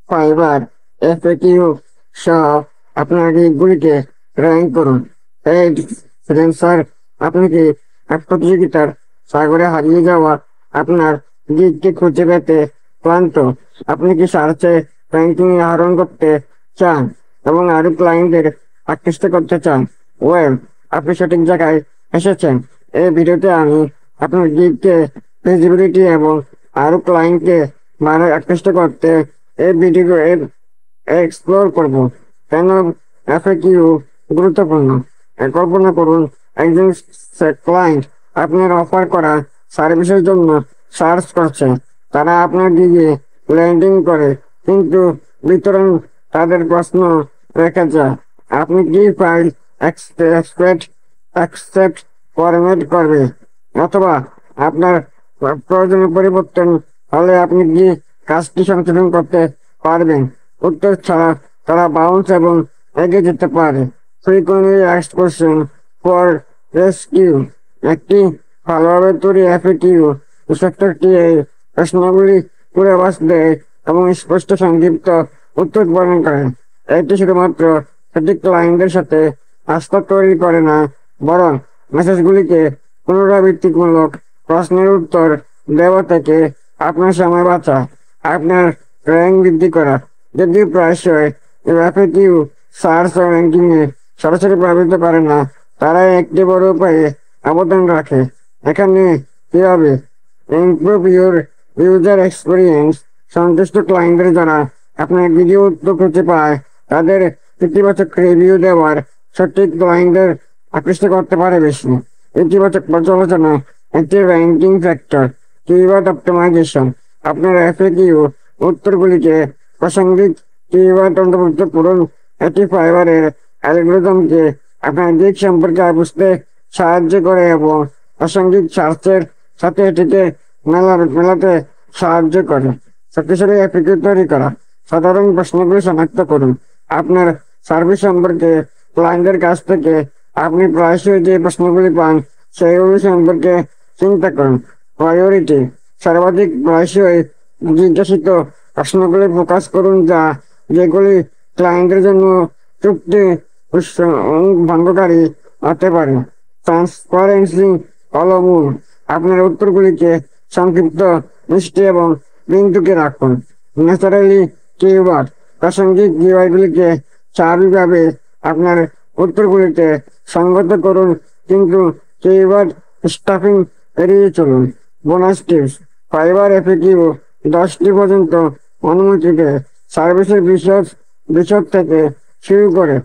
Fibre, FAQ সহ আপনার গিকগুলিকে rank করুন। এই স্যার, আপনি কি এক প্রতিযোগিতার সাগরে হারিয়ে যাওয়া আপনার গিককে খুঁজে পেতে ক্লান্ত? আপনি কি সার্চে র্যাঙ্কিং আহরণ করতে চান এবং আরো ক্লায়েন্টদের আকৃষ্ট করতে চান? ওয়েল, আপনি সঠিক জায়গায় এসেছেন। এই ভিডিওতে আমি আপনার গিককে ভিজিবিলিটি এবং আরো ক্লায়েন্টকে মানে আকৃষ্ট করতে এই ভিডিও এক্সপ্লোর করব। কেন এফএকিউ গুরুত্বপূর্ণ? কল্পনা করুন একজন ক্লায়েন্ট আপনার অফার করা সার্ভিসের জন্য সার্চ করছে। তারা আপনার দিকে ল্যান্ডিং করে, কিন্তু বিতরণ তাদের প্রশ্ন রেখে যায়। আপনি কি ফাইল অ্যাকসেপ্ট ফরম্যাট করবে, অথবা আপনার প্রয়োজনীয় পরিবর্তন হলে আপনি কি কাজটি সংশোধন করতে পারবেন? উত্তর ছাড়া তারা বাউন্স এবং এগিয়ে যেতে পারে। Frequently asked question for rescue. একটি ভালোভাবে তৈরি এফএকিউ সেক্টরটি এই প্রশ্নগুলি পূর্বাভাস দেয় এবং স্পষ্ট সংক্ষিপ্ত উত্তর প্রদান করে। এটি শুধুমাত্র সঠিক ক্লায়েন্টের সাথে আস্থা তৈরি করে না, বরং মেসেজগুলিকে পুনরাবৃত্তিমূলক প্রশ্নের উত্তর দেওয়া থেকে আপনার সময় বাঁচা, আপনার র্যাঙ্ক বৃদ্ধি করা। যদিও প্রায়শই এফএকিউ সার্চ ও র্যাঙ্কিং এ সরাসরি প্রভাবিত করে না, তারা একটি বড় উপায়ে অবদান রাখে। এখানে কিভাবে ইমপ্রুভ ইউর ইউজার এক্সপিরিয়েন্স? সন্তুষ্ট ক্লায়েন্টদের যারা আপনার ভিডিও উত্তর খুঁজে পায়, তাদের ইতিবাচক রিভিউ দেওয়ার সঠিক ক্লায়েন্টদের আকৃষ্ট করতে পারে বেশি। ইতিবাচক পর্যালোচনা একটি র্যাঙ্কিং ফ্যাক্টর। Keyword optimisation. আপনার এফএকিউ উত্তরগুলিকে প্রাসঙ্গিক কিওয়ার্ড অন্তর্ভুক্ত করুন। এটি ফাইবারের অ্যালগরিদমকে আপনার দিক সম্পর্কে বুঝতে সাহায্য করে এবং প্রাসঙ্গিক সার্চের সাথে এটিকে মেলাতে সাহায্য করে। শক্তিশালী এফএকিউ তৈরি করা। সাধারণ প্রশ্নগুলি শনাক্ত করুন। আপনার সার্ভিস সম্পর্কে ক্লায়েন্টের কাছ থেকে আপনি প্রায়শই যে প্রশ্নগুলি পান, সেগুলি সম্পর্কে চিন্তা করুন। প্রায়োরিটি। সর্বাধিক প্রায়শই জিজ্ঞাসিত প্রশ্নগুলি ফোকাস করুন, যেগুলি ক্লায়েন্টের জন্য চুক্তি ভঙ্গকারী হতে পারে। ট্রান্সপারেন্সি হলো মূল। আপনার উত্তরগুলিকে সংক্ষিপ্ত, মিষ্টি এবং বিন্দুকে রাখুন। Naturally keyword. প্রাসঙ্গিক কিওয়ার্ডগুলিকে স্বাভাবিকভাবে আপনার উত্তরগুলিতে সংগত করুন, কিন্তু কিওয়ার্ড স্টাফিং এড়িয়ে চলুন। Bonus tips. ফাইবার এফএকিউ 10টি পর্যন্ত অনুমতি দেয়। সার্ভিসের বিশদ থেকে শুরু করে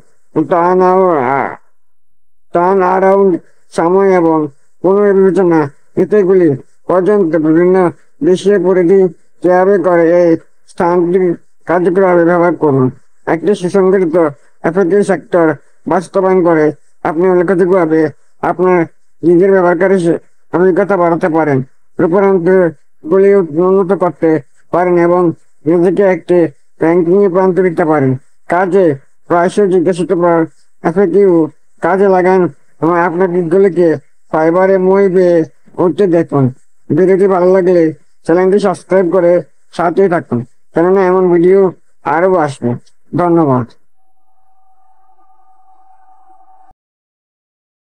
টার্ন অ্যারাউন্ড সময় এবং পুনর্বিবেচনা ইত্যাদিগুলি পর্যন্ত বিভিন্ন বিষয়ে পরিধি কিভাবে করে এই স্থানটি কার্যকরভাবে ব্যবহার করুন। একটি সুসংগঠিত এফএকিউ সেক্টর বাস্তবায়ন করে আপনি উল্লেখযোগ্যভাবে আপনার নিজের ব্যবহারকারী অভিজ্ঞতা বাড়াতে পারেন, রূপান্তরগুলি উন্নত করতে পারেন এবং নিজেকে একটি র্যাঙ্কিংয়ে প্রান্ত দিতে পারেন। কাজে প্রায়শই জিজ্ঞাসিত এফএকিউ কাজে লাগান এবং আপনার দিকগুলিকে ফাইবারে মই বেয়ে উঠতে দেখুন। ভিডিওটি ভালো লাগলে চ্যানেলটি সাবস্ক্রাইব করে সাথেই থাকুন, কেননা এমন ভিডিও আরও আসবে। ধন্যবাদ।